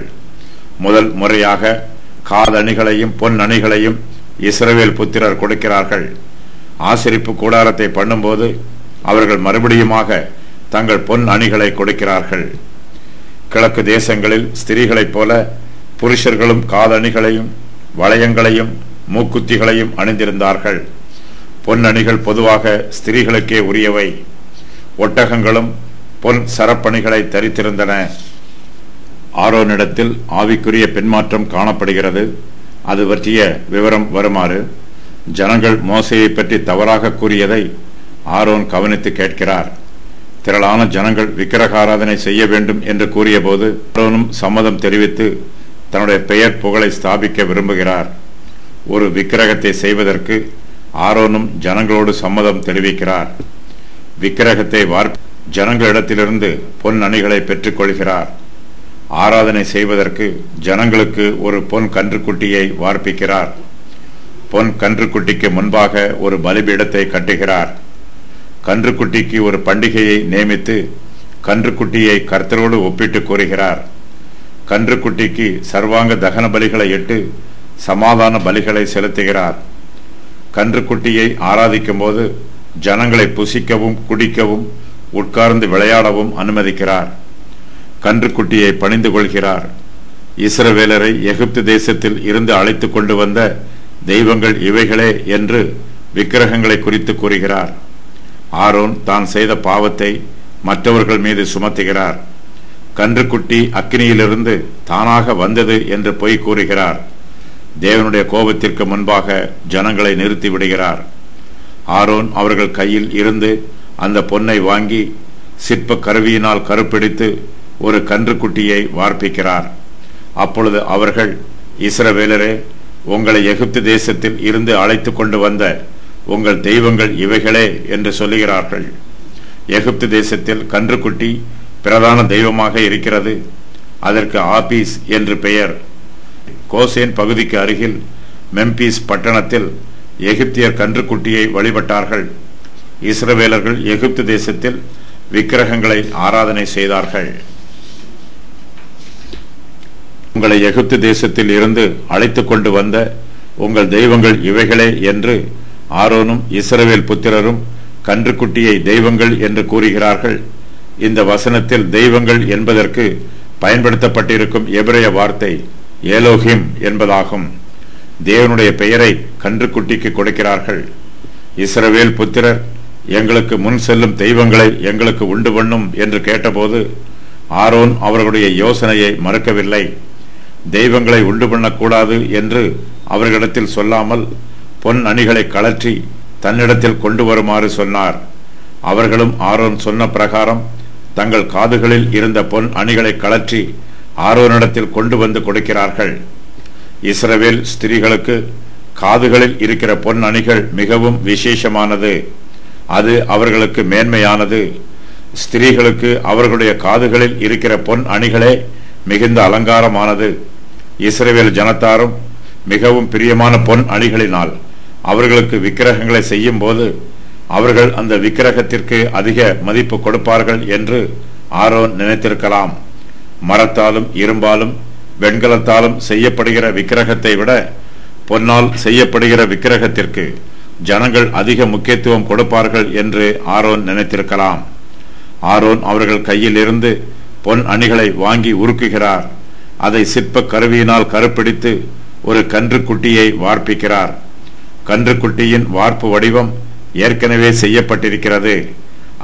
முதல் முறையாக காதணிகளையும் பொன் அணிகளையும் இஸ்ரவேல் புத்திரர் கொடுக்கிறார்கள். ஆசரிப்பு கூடாரத்தை பண்ணும்போது அவர்கள் மறுபடியுமாக தங்கள் பொன் அணிகளை கொடுக்கிறார்கள். கிழக்கு தேசங்களில் ஸ்திரீகளைப் போல புருஷர்களும் காதணிகளையும் வளையங்களையும் மூக்குத்திகளையும் அணிந்திருந்தார்கள். பொன் அணிகள் பொதுவாக ஸ்திரீகளுக்கே உரியவை. ஒட்டகங்களும் பொன் சரப்பணிகளை தரித்திருந்தன. ஆரோனிடத்தில் ஆவிக்குரிய பின்மாற்றம் காணப்படுகிறது. அது பற்றிய விவரம் வருமாறு: ஜனங்கள் மோசையை பற்றி தவறாக கூறியதை ஆரோன் கவனித்து கேட்கிறார். திரளான ஜனங்கள் விக்கிரகாராதனை செய்ய வேண்டும் என்று கூறிய போது ஆரோனும் சம்மதம் தெரிவித்து தன்னுடைய பெயர் புகழை ஸ்தாபிக்க விரும்புகிறார். ஒரு விக்கிரகத்தை செய்வதற்கு ஆரோனும் ஜனங்களோடு சம்மதம் தெரிவிக்கிறார். விக்கிரகத்தை ஜனங்களிடத்திலிருந்து பொன் அணிகளை பெற்றுக் கொள்கிறார். ஆராதனை செய்வதற்கு ஜனங்களுக்கு ஒரு பொன் கன்றுக்குட்டியை வார்ப்பிக்கிறார். பொன் கன்றுக்குட்டிக்கு முன்பாக ஒரு பலிபீடத்தை கட்டுகிறார். கன்றுக்குட்டிக்கு ஒரு பண்டிகையை நியமித்து கன்றுக்குட்டியை கர்த்தரோடு ஒப்பிட்டு கூறுகிறார். கன்றுக்குட்டிக்கு சர்வாங்க தகன பலிகளை இட்டு சமாதான பலிகளை செலுத்துகிறார். கன்றுக்குட்டியை ஆராதிக்கும் போது ஜனங்களை புசிக்கவும் குடிக்கவும் உட்கார்ந்து விளையாடவும் அனுமதிக்கிறார். கன்றுக்குட்டியை பணிந்து கொள்கிறார். இஸ்ரவேலரை எகிப்து தேசத்தில் இருந்து அழைத்து கொண்டு வந்த தெய்வங்கள் இவைகளே என்று விக்கிரகங்களை குறித்து கூறுகிறார். ஆரோன் தான் செய்த பாவத்தை மற்றவர்கள் மீது சுமத்துகிறார். கன்றுக்குட்டி அக்கினியிலிருந்து தானாக வந்தது என்று பொய் கூறுகிறார். தேவனுடைய கோபத்திற்கு முன்பாக ஜனங்களை நிறுத்தி விடுகிறார். ஆரோன் அவர்கள் கையில் இருந்து அந்த பொன்னை வாங்கி சிற்ப கருவியினால் கருப்பிடித்து ஒரு கன்றுக்குட்டியை வார்ப்பிக்கிறார். அப்பொழுது அவர்கள், இஸ்ரவேலரே, உங்களை எகிப்து தேசத்தில் இருந்து அழைத்து கொண்டு வந்த உங்கள் தெய்வங்கள் இவைகளே என்று சொல்லுகிறார்கள். எகிப்து தேசத்தில் கன்றுக்குட்டி பிரதான தெய்வமாக இருக்கிறது. அதற்கு ஆபீஸ் என்று பெயர். கோசேன் பகுதிக்கு அருகில் மெம்பீஸ் பட்டணத்தில் எகிப்தியர் கன்றுக்குட்டியை வழிபட்டார்கள். இஸ்ரவேலர்கள் எகிப்து தேசத்தில் விக்கிரகங்களை ஆராதனை செய்தார்கள். உங்களை எகிப்து தேசத்தில் இருந்து அழைத்து கொண்டு வந்த உங்கள் தெய்வங்கள் இவைகளே என்று ஆரோனும் இஸ்ரவேல் புத்திரரும் கன்றுக்குட்டியை தெய்வங்கள் என்று கூறுகிறார்கள். இந்த வசனத்தில் தெய்வங்கள் என்பதற்கு பயன்படுத்தப்பட்டிருக்கும் எபிரேய வார்த்தை ஏலோஹிம் என்பதாகும். தேவனுடைய பெயரை கன்றுக்குட்டிக்கு கொடுக்கிறார்கள். இஸ்ரவேல் புத்திரர், எங்களுக்கு முன் செல்லும் தெய்வங்களை எங்களுக்கு உண்டு பண்ணும் என்று கேட்டபோது ஆரோன் அவர்களுடைய யோசனையை மறுக்கவில்லை. தெய்வங்களை உண்டு பண்ணக்கூடாது என்று அவர்களிடத்தில் சொல்லாமல் பொன் அணிகளை கழற்றி தன்னிடத்தில் கொண்டு வருமாறு சொன்னார். அவர்களும் ஆரோன் சொன்ன பிரகாரம் தங்கள் காதுகளில் இருந்த பொன் அணிகளை கழற்றி ஆரோனிடத்தில் கொண்டு வந்து கொடுக்கிறார்கள். இஸ்ரவேல் ஸ்திரீகளுக்கு காதுகளில் இருக்கிற பொன் அணிகள் மிகவும் விசேஷமானது. அது அவர்களுக்கு மேன்மையானது. ஸ்திரீகளுக்கு அவர்களுடைய காதுகளில் இருக்கிற பொன் அணிகளே மிகுந்த அலங்காரமானது. இஸ்ரவேல் ஜனத்தாரும் மிகவும் பிரியமான பொன் அணிகளினால் அவர்களுக்கு விக்கிரகங்களை செய்யும் போது அவர்கள் அந்த விக்கிரகத்திற்கு அதிக மதிப்பு கொடுப்பார்கள் என்று ஆரோன் நினைத்திருக்கலாம். மரத்தாலும் இரும்பாலும் வெண்கலத்தாலும் செய்யப்படுகிற விக்கிரகத்தை விட பொன்னால் செய்யப்படுகிற விக்கிரகத்திற்கு ஜனங்கள் அதிக முக்கியத்துவம் கொடுப்பார்கள் என்று ஆரோன் நினைத்திருக்கலாம். ஆரோன் அவர்கள் கையில் இருந்து பொன் அணிகளை வாங்கி உருக்குகிறார். அதை சிற்ப கருவியினால் கருப்பிடித்து ஒரு கன்றுக்குட்டியை வார்ப்பிக்கிறார். கன்றுக்குட்டியின் வார்ப்பு வடிவம் ஏற்கனவே செய்யப்பட்டிருக்கிறது.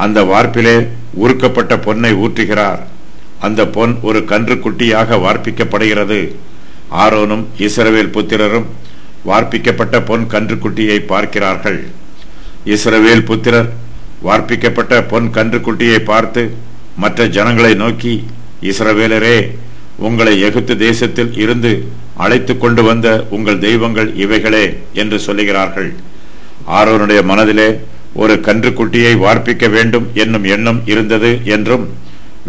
அந்த வார்ப்பிலே உருக்கப்பட்ட பொன்னை ஊற்றுகிறார். அந்த பொன் ஒரு கன்றுக்குட்டியாக வார்ப்பிக்கப்படுகிறது. ஆரோனும் இஸ்ரவேல் புத்திரரும் வார்ப்பிக்கப்பட்ட பொன் கன்றுக்குட்டியை பார்க்கிறார்கள். இஸ்ரவேல் புத்திரர் வார்ப்பிக்கப்பட்ட பொன் கன்றுக்குட்டியை பார்த்து மற்ற ஜனங்களை நோக்கி, இஸ்ரவேலரே, உங்களை எகிப்து தேசத்தில் இருந்து அழைத்து கொண்டு வந்த உங்கள் தெய்வங்கள் இவைகளே என்று சொல்லுகிறார்கள். ஆரோனுடைய மனதிலே ஒரு கன்றுக்குட்டியை வார்ப்பிக்க வேண்டும் என்னும் எண்ணம் இருந்தது என்றும்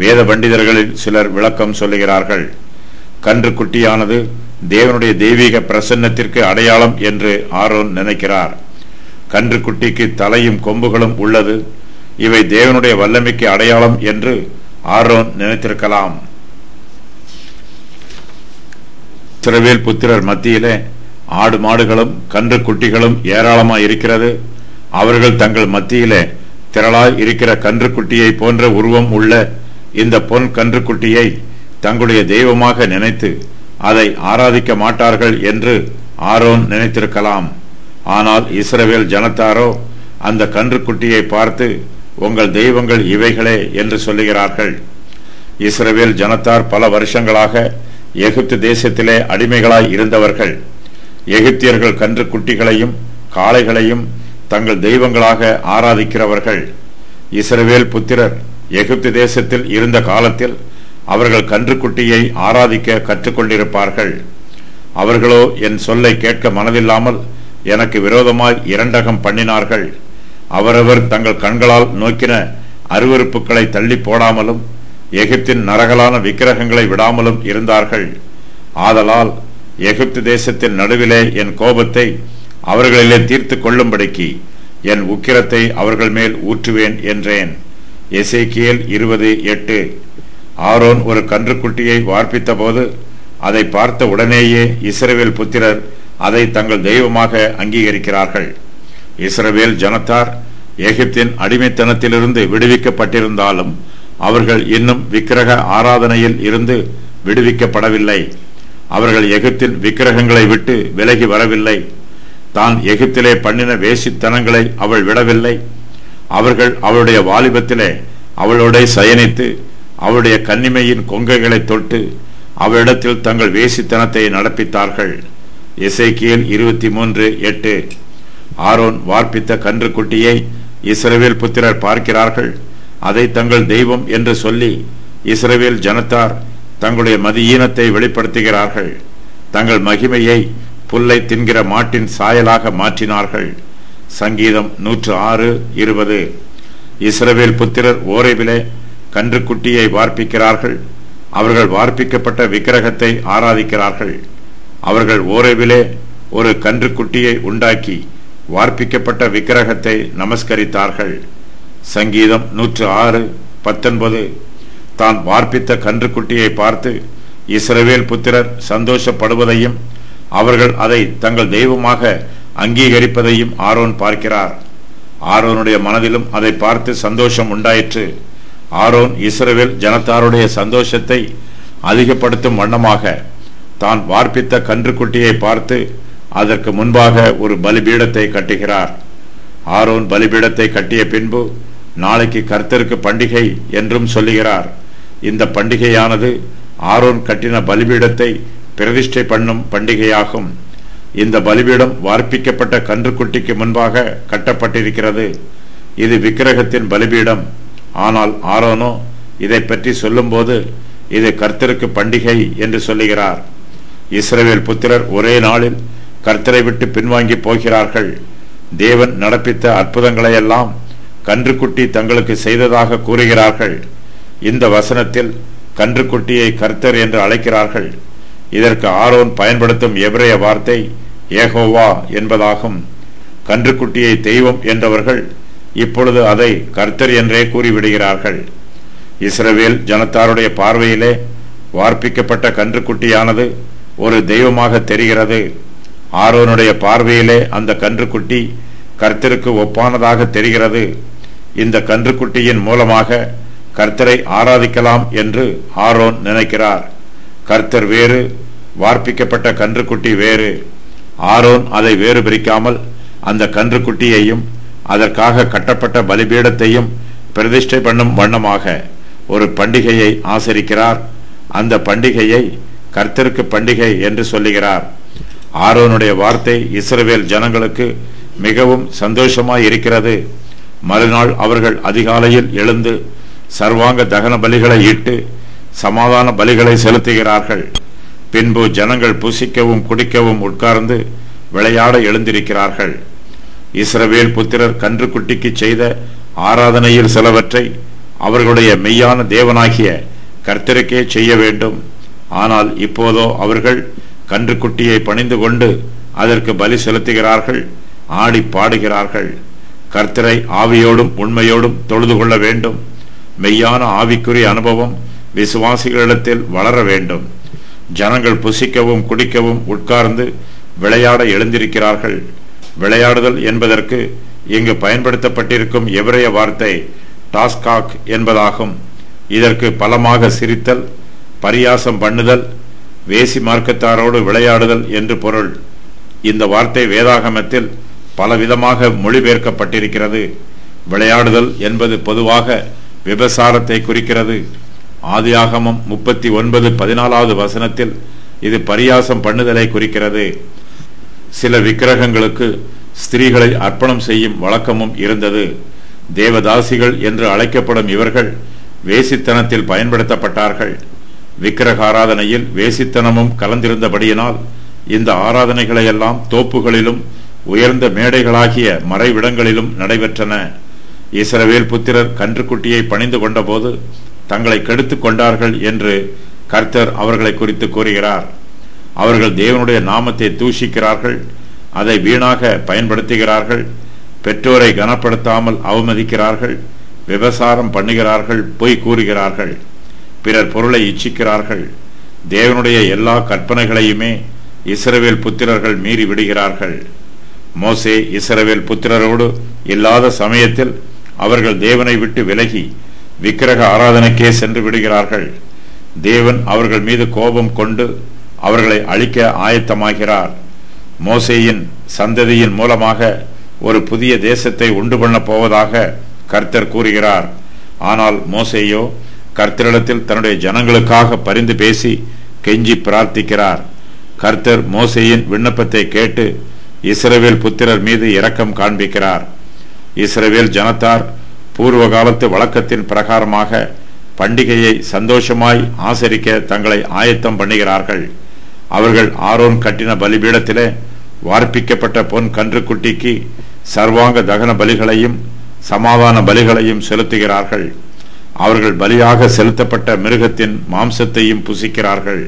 வேத பண்டிதர்களில் சிலர் விளக்கம் சொல்லுகிறார்கள். கன்றுக்குட்டியானது தேவனுடைய தெய்வீக பிரசன்னத்திற்கு அடையாளம் என்று ஆரோன் நினைக்கிறார். கன்றுக்குட்டிக்கு தலையும் கொம்புகளும் உள்ளது. இவை தேவனுடைய வல்லமைக்கு அடையாளம் என்று ஆரோன் நினைத்திருக்கலாம். இஸ்ரவேல் புத்திரர் மத்தியிலே ஆடு மாடுகளும் கன்றுக்குட்டிகளும் ஏராளமாய் இருக்கிறது. அவர்கள் தங்கள் மத்தியிலே திரளாய் இருக்கிற கன்றுக்குட்டியை போன்ற உருவம் உள்ள இந்த பொன் கன்றுக்குட்டியை தங்களுடைய தெய்வமாக நினைத்து அதை ஆராதிக்க மாட்டார்கள் என்று ஆரோன் நினைத்திருக்கலாம். ஆனால் இஸ்ரவேல் ஜனத்தாரோ அந்த கன்றுக்குட்டியை பார்த்து, உங்கள் தெய்வங்கள் இவைகளே என்று சொல்லுகிறார்கள். இஸ்ரவேல் ஜனத்தார் பல வருஷங்களாக எகிப்து தேசத்திலே அடிமைகளாய் இருந்தவர்கள். எகிப்தியர்கள் கன்றுக்குட்டிகளையும் காளைகளையும் தங்கள் தெய்வங்களாக ஆராதிக்கிறவர்கள். இஸ்ரவேல் புத்திரர் எகிப்து தேசத்தில் இருந்த காலத்தில் அவர்கள் கன்றுக்குட்டியை ஆராதிக்க கற்றுக்கொண்டிருப்பார்கள். அவர்களோ என் சொல்லை கேட்க மனதில்லாமல் எனக்கு விரோதமாய் இரண்டகம் பண்ணினார்கள். அவரவர் தங்கள் கண்களால் நோக்கின அருவருப்புகளை தள்ளி போடாமலும் எகிப்தின் நரகலான விக்கிரகங்களை விடாமலும் இருந்தார்கள். ஆதலால் எகிப்து தேசத்தின் நடுவிலே என் கோபத்தை அவர்களிலே தீர்த்து கொள்ளும்படிக்கு என் உக்கிரத்தை அவர்கள் மேல் ஊற்றுவேன் என்றேன். எசேக்கியேல் 20:8. ஆரோன் ஒரு கன்றுக்குட்டியை வார்ப்பித்த போது அதை பார்த்த உடனேயே இஸ்ரவேல் புத்திரர் அதை தங்கள் தெய்வமாக அங்கீகரிக்கிறார்கள். இஸ்ரவேல் ஜனத்தார் எகிப்தின் அடிமைத்தனத்திலிருந்து விடுவிக்கப்பட்டிருந்தாலும் அவர்கள் இன்னும் விக்கிரக ஆராதனையில் இருந்து விடுவிக்கப்படவில்லை. அவர்கள் எகிப்தின் விக்கிரகங்களை விட்டு விலகி வரவில்லை. தான் எகிப்திலே பண்ணின வேசித்தனங்களை அவள் விடவில்லை. அவர்கள் அவளுடைய வாலிபத்திலே அவளோட சயனித்து அவளுடைய கன்னிமையின் கொங்கைகளை தொட்டு அவளிடத்தில் தங்கள் வேசித்தனத்தை நடப்பித்தார்கள். எசேக்கியேல் 23:8. ஆரோன் வார்ப்பித்த கன்றுக்குட்டியை இஸ்ரவேல் புத்திரர் பார்க்கிறார்கள். அதை தங்கள் தெய்வம் என்று சொல்லி இஸ்ரவேல் ஜனத்தார் தங்களுடைய மதியீனத்தை வெளிப்படுத்துகிறார்கள். தங்கள் மகிமையை புல்லை தின்கிற மாட்டின் சாயலாக மாற்றினார்கள். சங்கீதம் 106:20. இஸ்ரவேல் புத்திரர் ஓரேபிலே கன்றுக்குட்டியை வார்ப்பிக்கிறார்கள். அவர்கள் வார்ப்பிக்கப்பட்ட விக்கிரகத்தை ஆராதிக்கிறார்கள். அவர்கள் ஓரேபிலே ஒரு கன்றுக்குட்டியை உண்டாக்கி வார்ப்பிக்கப்பட்ட விக்கிரகத்தை நமஸ்கரித்தார்கள். சங்கீதம் 106:19. தான் வார்ப்பித்த கன்றுக்குட்டியை பார்த்து இஸ்ரவேல் புத்திரர் சந்தோஷப்படுவதையும் அவர்கள் அதை தங்கள் தெய்வமாக அங்கீகரிப்பதையும் ஆரோன் பார்க்கிறார். ஆரோனுடைய மனதிலும் அதை பார்த்து சந்தோஷம் உண்டாயிற்று. ஆரோன் இஸ்ரவேல் ஜனத்தாருடைய சந்தோஷத்தை அதிகப்படுத்தும் வண்ணமாக தான் வார்ப்பித்த கன்றுக்குட்டியை பார்த்து அதற்கு முன்பாக ஒரு பலிபீடத்தை கட்டுகிறார். ஆரோன் பலிபீடத்தை கட்டிய பின்பு நாளைக்கு கர்த்தருக்கு பண்டிகை என்றும் சொல்லுகிறார். இந்த பண்டிகையானது ஆரோன் கட்டின பலிபீடத்தை பிரதிஷ்டை பண்ணும் பண்டிகையாகும். இந்த பலிபீடம் வார்ப்பிக்கப்பட்ட கன்றுக்குட்டிக்கு முன்பாக கட்டப்பட்டிருக்கிறது. இது விக்கிரகத்தின் பலிபீடம். ஆனால் ஆரோனோ இதை பற்றி சொல்லும்போது இது கர்த்தருக்கு பண்டிகை என்று சொல்லுகிறார். இஸ்ரவேல் புத்திரர் ஒரே நாளில் கர்த்தரை விட்டு பின்வாங்கி போகிறார்கள். தேவன் நடப்பித்த அற்புதங்களையெல்லாம் கன்றுக்குட்டி தங்களுக்கு செய்ததாக கூறுகிறார்கள். இந்த வசனத்தில் கன்றுக்குட்டியை கர்த்தர் என்று அழைக்கிறார்கள். இதற்கு ஆரோன் பயன்படுத்தும் எபிரேய வார்த்தை யெகோவா என்பதாகும். கன்றுக்குட்டியை தெய்வம் என்றவர்கள் இப்பொழுது அதை கர்த்தர் என்றே கூறிவிடுகிறார்கள். இஸ்ரவேல் ஜனத்தாருடைய பார்வையிலே வார்ப்பிக்கப்பட்ட கன்றுக்குட்டியானது ஒரு தெய்வமாக தெரிகிறது. ஆரோனுடைய பார்வையிலே அந்த கன்றுக்குட்டி கர்த்தருக்கு ஒப்பானதாக தெரிகிறது. இந்த கன்றுக்குட்டியின் மூலமாக கர்த்தரை ஆராதிக்கலாம் என்று ஆரோன் நினைக்கிறார். கர்த்தர் வேறு, வார்ப்பிக்கப்பட்ட கன்றுக்குட்டி வேறு. ஆரோன் அதை வேறு பிரிக்காமல் அந்த கன்றுக்குட்டியையும் அதற்காக கட்டப்பட்ட பலிபீடத்தையும் பிரதிஷ்டை பண்ணும் வண்ணமாக ஒரு பண்டிகையை ஆசரிக்கிறார். அந்த பண்டிகையை கர்த்தருக்கு பண்டிகை என்று சொல்லுகிறார். ஆரோனுடைய வார்த்தை இஸ்ரவேல் ஜனங்களுக்கு மிகவும் சந்தோஷமாய் இருக்கிறது. மறுநாள் அவர்கள் அதிகாலையில் எழுந்து சர்வாங்க தகன பலிகளை இட்டு சமாதான பலிகளை செலுத்துகிறார்கள். பின்பு ஜனங்கள் புசிக்கவும் குடிக்கவும் உட்கார்ந்து விளையாட எழுந்திருக்கிறார்கள். இஸ்ரவேல் புத்திரர் கன்றுக்குட்டிக்கு செய்த ஆராதனையில் சிலவற்றை அவர்களுடைய மெய்யான தேவனாகிய கர்த்தருக்கே செய்ய வேண்டும். ஆனால் இப்போதோ அவர்கள் கன்றுக்குட்டியை பணிந்து கொண்டு அதற்கு பலி செலுத்துகிறார்கள், ஆடி பாடுகிறார்கள். கர்த்தரை ஆவியோடும் உண்மையோடும் தொழுது கொள்ள வேண்டும். மெய்யான ஆவிக்குரிய அனுபவம் விசுவாசிகளிடத்தில் வளர வேண்டும். ஜனங்கள் புசிக்கவும் குடிக்கவும் உட்கார்ந்து விளையாட எழுந்திருக்கிறார்கள். விளையாடுதல் என்பதற்கு இங்கு பயன்படுத்தப்பட்டிருக்கும் எபிரேய வார்த்தை டாஸ்காக் என்பதாகும். இதற்கு பலமாக சிரித்தல், பரியாசம் பண்ணுதல், வேசி மார்க்கத்தாரோடு விளையாடுதல் என்று பொருள். இந்த வார்த்தை வேதாகமத்தில் பலவிதமாக மொழிபெயர்க்கப்பட்டிருக்கிறது. விளையாடுதல் என்பது பொதுவாக விபசாரத்தை குறிக்கிறது. ஆதியாகமம் 39:14 வசனத்தில் இது பரியாசம் பண்ணுதலை குறிக்கிறது. சில விக்கிரகங்களுக்கு ஸ்திரீகளை அர்ப்பணம் செய்யும் வழக்கமும் இருந்தது. தேவதாசிகள் என்று அழைக்கப்படும் இவர்கள் வேசித்தனத்தில் பயன்படுத்தப்பட்டார்கள். விக்கிரக ஆராதனையில் வேசித்தனமும் கலந்திருந்தபடியினால் இந்த ஆராதனைகளையெல்லாம் தோப்புகளிலும் உயர்ந்த மேடைகளாகிய மறைவிடங்களிலும் நடைபெற்றன. இஸ்ரவேல் புத்திரர் கன்றுக்குட்டியை பணிந்து கொண்டபோது தங்களை கெடுத்துக் கொண்டார்கள் என்று கர்த்தர் அவர்களை குறித்து கூறுகிறார். அவர்கள் தேவனுடைய நாமத்தை தூஷிக்கிறார்கள், அதை வீணாக பயன்படுத்துகிறார்கள். பெற்றோரை கனப்படுத்தாமல் அவமதிக்கிறார்கள், விபசாரம் பண்ணுகிறார்கள், பொய் கூறுகிறார்கள், பிறர் பொருளை இச்சிக்கிறார்கள். தேவனுடைய எல்லா கற்பனைகளையுமே இஸ்ரவேல் புத்திரர்கள் மீறி விடுகிறார்கள். மோசே இஸ்ரவேல் புத்திரரோடு இல்லாத சமயத்தில் அவர்கள் தேவனை விட்டு விலகி விக்கிரக ஆராதனைக்கே சென்று விடுகிறார்கள். தேவன் அவர்கள் மீது கோபம் கொண்டு அவர்களை அழிக்க ஆயத்தமாகிறார். மோசேயின் சந்ததியின் மூலமாக ஒரு புதிய தேசத்தை உண்டு பண்ண போவதாக கர்த்தர் கூறுகிறார். ஆனால் மோசேயோ கர்த்தரிடத்தில் தன்னுடைய ஜனங்களுக்காக பரிந்து பேசி கெஞ்சி பிரார்த்திக்கிறார். கர்த்தர் மோசேயின் விண்ணப்பத்தை கேட்டு இஸ்ரவேல் புத்திரர் மீது இரக்கம் காண்பிக்கிறார். இஸ்ரவேல் ஜனத்தார் பூர்வ காலத்து வழக்கத்தின் பிரகாரமாக பண்டிகையை சந்தோஷமாய் ஆசரிக்க தங்களை ஆயத்தம் பண்ணுகிறார்கள். அவர்கள் ஆரோன் கட்டின பலிபீடத்திலே வார்ப்பிக்கப்பட்ட பொன் கன்றுக்குட்டிக்கு சர்வாங்க தகன பலிகளையும் சமாதான பலிகளையும் செலுத்துகிறார்கள். அவர்கள் பலியாக செலுத்தப்பட்ட மிருகத்தின் மாம்சத்தையும் புசிக்கிறார்கள்.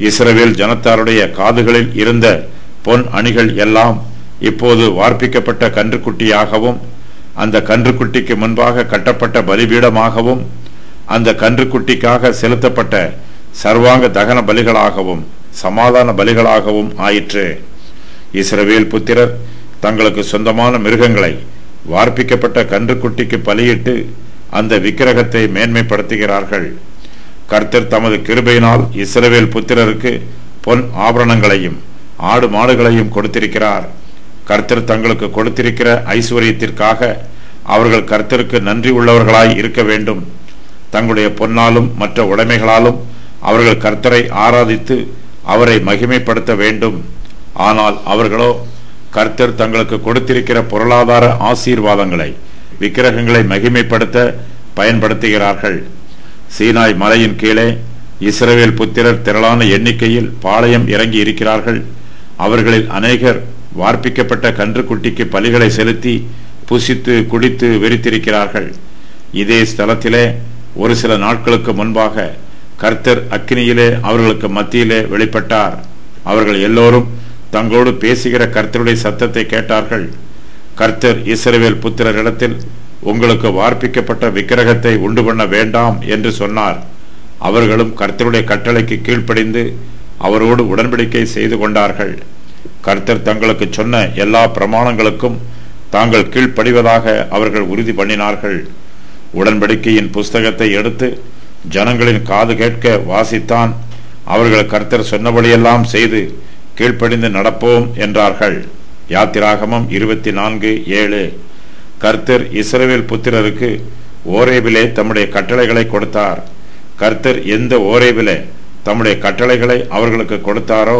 இஸ்ரவேல் ஜனத்தாருடைய காதுகளில் இருந்த பொன் அணிகள் எல்லாம் இப்போது வார்ப்பிக்கப்பட்ட கன்றுக்குட்டியாகவும் அந்த கன்றுக்குட்டிக்கு முன்பாக கட்டப்பட்ட பலிபீடமாகவும் அந்த கன்றுக்குட்டிக்காக செலுத்தப்பட்ட சர்வாங்க தகன பலிகளாகவும் சமாதான பலிகளாகவும் ஆயிற்று. இஸ்ரவேல் புத்திரர் தங்களுக்கு சொந்தமான மிருகங்களை வார்ப்பிக்கப்பட்ட கன்றுக்குட்டிக்கு பலியிட்டு அந்த விக்கிரகத்தை மேன்மைப்படுத்துகிறார்கள். கர்த்தர் தமது கிருபையினால் இஸ்ரவேல் புத்திரருக்கு பொன் ஆபரணங்களையும் ஆடு மாடுகளையும் கொடுத்திருக்கிறார். கர்த்தர் தங்களுக்கு கொடுத்திருக்கிற ஐஸ்வர்யத்திற்காக அவர்கள் கர்த்தருக்கு நன்றி உள்ளவர்களாய் இருக்க வேண்டும். தங்களுடைய பொன்னாலும் மற்ற உடைமைகளாலும் அவர்கள் கர்த்தரை ஆராதித்து அவரை மகிமைப்படுத்த வேண்டும். ஆனால் அவர்களோ கர்த்தர் தங்களுக்கு கொடுத்திருக்கிற பொருளாதார ஆசீர்வாதங்களை விக்கிரகங்களை மகிமைப்படுத்த பயன்படுத்துகிறார்கள். சீனாய் மலையின் கீழே இஸ்ரவேல் புத்திரர் திரளான எண்ணிக்கையில் பாளையம் இறங்கி இருக்கிறார்கள். அவர்களில் அநேகர் வார்ப்பிக்கப்பட்ட கன்றுக்குட்டிக்கு பலிகளை செலுத்தி புசித்து குடித்து வெறித்திருக்கிறார்கள். இதே ஸ்தலத்திலே ஒரு சில நாட்களுக்கு முன்பாக கர்த்தர் அக்கினியிலே அவர்களுக்கு மத்தியிலே வெளிப்பட்டார். அவர்கள் எல்லோரும் தங்களோடு பேசுகிற கர்த்தருடைய சத்தத்தை கேட்டார்கள். கர்த்தர் இஸ்ரவேல் புத்திரரிடத்தில் உங்களுக்கு வார்ப்பிக்கப்பட்ட விக்கிரகத்தை உண்டு பண்ண வேண்டாம் என்று சொன்னார். அவர்களும் கர்த்தருடைய கட்டளைக்கு கீழ்ப்படிந்து அவரோடு உடன்படிக்கை செய்து கொண்டார்கள். கர்த்தர் தங்களுக்கு சொன்ன எல்லா பிரமாணங்களுக்கும் தாங்கள் கீழ்ப்படிவதாக அவர்கள் உறுதி பண்ணினார்கள். உடன்படிக்கையின் புஸ்தகத்தை எடுத்து ஜனங்களின் காது கேட்க வாசித்தான். அவர்கள் கர்த்தர் சொன்னபடியெல்லாம் செய்து கீழ்ப்படிந்து நடப்போம் என்றார்கள். யாத்திராகமம் 24:7. கர்த்தர் இஸ்ரவேல் புத்திரருக்கு ஓரேபிலே தம்முடைய கட்டளைகளை கொடுத்தார். கர்த்தர் எந்த ஓரேபிலே தம்முடைய கட்டளைகளை அவர்களுக்கு கொடுத்தாரோ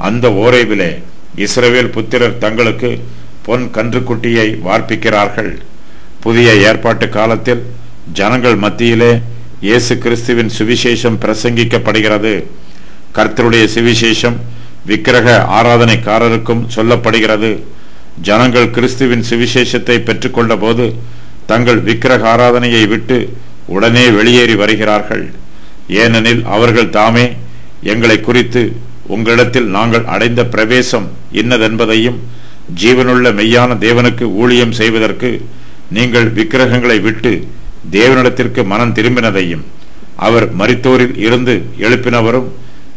அந்த ஓரேபிலே இஸ்ரவேல் புத்திரர் தங்களுக்கு பொன் கன்றுக்குட்டியை வார்ப்பிக்கிறார்கள். புதிய ஏற்பாட்டு காலத்தில் ஜனங்கள் மத்தியிலே இயேசு கிறிஸ்துவின் சுவிசேஷம் பிரசங்கிக்கப்படுகிறது. கர்த்தருடைய சுவிசேஷம் விக்கிரக ஆராதனைக்காரருக்கும் சொல்லப்படுகிறது. ஜனங்கள் கிறிஸ்துவின் சுவிசேஷத்தை பெற்றுக்கொண்ட போது தங்கள் விக்கிரக ஆராதனையை விட்டு உடனே வெளியேறி வருகிறார்கள். ஏனெனில் அவர்கள் தாமே எங்களை குறித்து உங்களிடத்தில் நாங்கள் அடைந்த பிரவேசம் இன்னதென்பதையும் ஜீவனுள்ள மெய்யான தேவனுக்கு ஊழியம் செய்வதற்கு நீங்கள் விக்கிரகங்களை விட்டு தேவனிடத்திற்கு மனம் திரும்பினதையும் அவர் மரித்தோரில் இருந்து எழுப்பினவரும்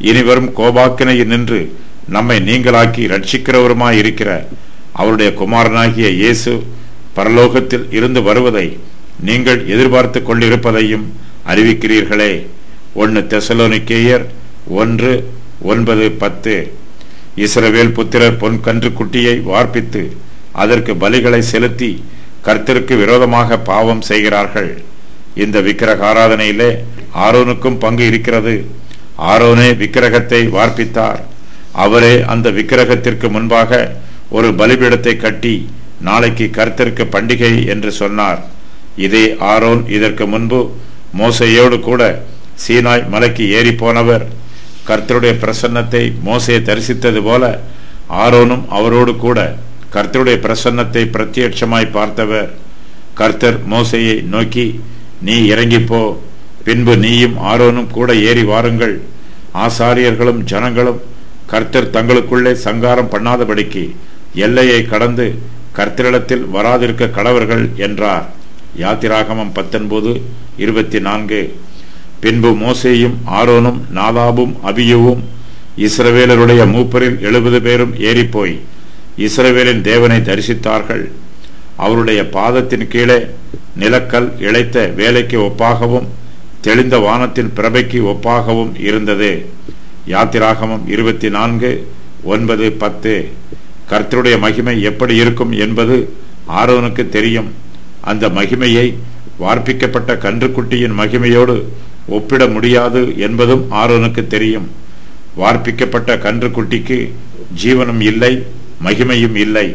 இனிவரும் கோபாக்கினையில் நின்று நம்மை நீங்களாக்கி ரட்சிக்கிறவருமாயிருக்கிற அவருடைய குமாரனாகிய இயேசு பரலோகத்தில் இருந்து வருவதை நீங்கள் எதிர்பார்த்து கொண்டிருப்பதையும் அறிவிக்கிறீர்களே. 1 தெசலோனிக்கேயர் 1:9-10. இஸ்ரவேல் புத்திரர் பொன் கன்றுக்குட்டியை வார்ப்பித்து அதற்கு பலிகளை செலுத்தி கர்த்தருக்கு விரோதமாக பாவம் செய்கிறார்கள். இந்த விக்கிரக ஆராதனையிலே ஆரோனுக்கும் பங்கு இருக்கிறது. ஆரோனே விக்கிரகத்தை வார்ப்பித்தார். அவரே அந்த விக்கிரகத்திற்கு முன்பாக ஒரு பலிபீடத்தை கட்டி நாளைக்கு கர்த்தருக்கு பண்டிகை என்று சொன்னார். இதே ஆரோன் இதற்கு முன்பு மோசேயோடு கூட சீனாய் மலைக்கு ஏறி போனவர். கர்த்தருடைய பிரசன்னத்தை மோசே தரிசித்தது போல ஆரோனும் அவரோடு கூட கர்த்தருடைய பிரசன்னத்தை பிரத்யட்சமாய் பார்த்தவர். கர்த்தர் மோசேயை நோக்கி, நீ இறங்கிப்போ, பின்பு நீயும் ஆரோனும் கூட ஏறி வாருங்கள். ஆசாரியர்களும் ஜனங்களும் கர்த்தர் தங்களுக்குள்ளே சங்காரம் பண்ணாதபடிக்கு எல்லையை கடந்து கர்த்தரிடத்தில் வராதிருக்க கடவர்கள் என்றார். யாத்திராகமம் 19:24. பின்பு மோசேயும் ஆரோனும் நாதாபும் அபியூவும் இஸ்ரவேலருடைய மூப்பரில் 70 பேரும் ஏறிப்போய் இஸ்ரவேலின் தேவனை தரிசித்தார்கள். அவருடைய பாதத்தின் கீழே நிலக்கல் இழைத்த வேலைக்கு ஒப்பாகவும் தெளிந்த வானத்தின் பிரபைக்கு ஒப்பாகவும் இருந்தது. யாத்திராகமம் 24:9-10. கர்த்தருடைய மகிமை எப்படி இருக்கும் என்பது ஆரோனுக்கு தெரியும். அந்த மகிமையை வார்ப்பிக்கப்பட்ட கன்றுக்குட்டியின் மகிமையோடு ஒப்பிட முடியாது என்பதும் ஆரோனுக்கு தெரியும். வார்ப்பிக்கப்பட்ட கன்றுக்குட்டிக்கு ஜீவனும் இல்லை, மகிமையும் இல்லை.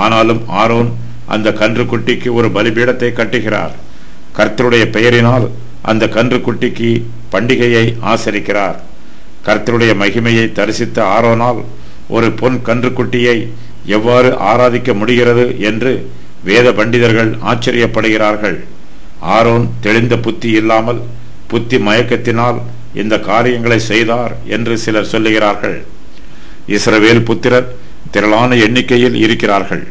ஆனாலும் ஆரோன் அந்த கன்றுக்குட்டிக்கு ஒரு பலிபீடத்தை கட்டுகிறார். கர்த்தருடைய பெயரினால் அந்த கன்றுக்குட்டிக்கு பண்டிகையை ஆசரிக்கிறார். கர்த்தருடைய மகிமையை தரிசித்த ஆரோனால் ஒரு பொன் கன்றுக்குட்டியை எவ்வாறு ஆராதிக்க முடிகிறது என்று வேத பண்டிதர்கள் ஆச்சரியப்படுகிறார்கள். ஆரோன் தெளிந்த புத்தி இல்லாமல் புத்தி மயக்கத்தினால் இந்த காரியங்களை செய்தார் என்று சிலர் சொல்லுகிறார்கள். இஸ்ரவேல் புத்திரர் திரளான எண்ணிக்கையில் இருக்கிறார்கள்.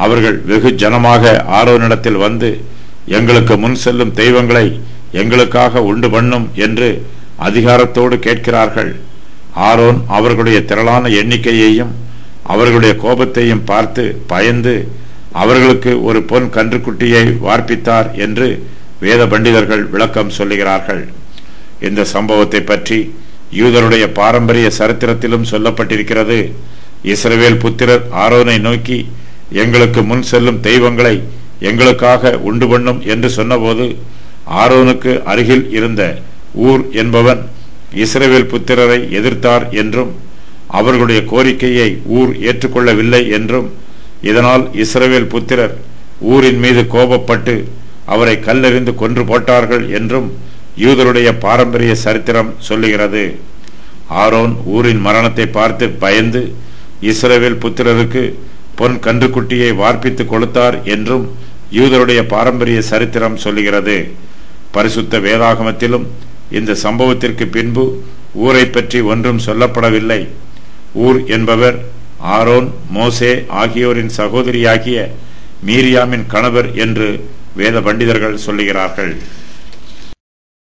அவர்கள் வெகு ஜனமாக ஆரோனிடத்தில் வந்து, எங்களுக்கு முன் செல்லும் தெய்வங்களை எங்களுக்காக உண்டு பண்ணும் என்று அதிகாரத்தோடு கேட்கிறார்கள். ஆரோன் அவர்களுடைய திரளான எண்ணிக்கையையும் அவர்களுடைய கோபத்தையும் பார்த்து பயந்து அவர்களுக்கு ஒரு பொன் கன்றுக்குட்டியை வார்ப்பித்தார் என்று வேத பண்டிதர்கள் விளக்கம் சொல்லுகிறார்கள். இந்த சம்பவத்தை பற்றி யூதருடைய பாரம்பரிய சரித்திரத்திலும் சொல்லப்பட்டிருக்கிறது. இஸ்ரவேல் புத்திரர் ஆரோனை நோக்கி, எங்களுக்கு முன் செல்லும் தெய்வங்களை எங்களுக்காக உண்டு பண்ணும் என்று சொன்னபோது ஆரோனுக்கு அருகில் இருந்த ஊர் என்பவன் இஸ்ரவேல் புத்திரரை எதிர்த்தார் என்றும் அவர்களுடைய கோரிக்கையை ஊர் ஏற்றுக்கொள்ளவில்லை என்றும் இதனால் இஸ்ரவேல் புத்திரர் ஊரின் மீது கோபப்பட்டு அவரை கல்லெறிந்து கொன்று போட்டார்கள் என்றும் யூதருடைய பாரம்பரிய சரித்திரம் சொல்லுகிறது. ஆரோன் ஊரின் மரணத்தை பார்த்து பயந்து இஸ்ரவேல் புத்திரருக்கு பொன் கன்றுக்குட்டியை வார்ப்பித்து கொடுத்தார் என்றும் யூதருடைய பாரம்பரிய சரித்திரம் சொல்லுகிறது. பரிசுத்த வேதாகமத்திலும் இந்த சம்பவத்திற்கு பின்பு ஊரை பற்றி ஒன்றும் சொல்லப்படவில்லை. ஊர் என்பவர் ஆரோன், மோசே ஆகியோரின் சகோதரியாகிய மீரியாமின் கணவர் என்று வேத பண்டிதர்கள் சொல்லுகிறார்கள்.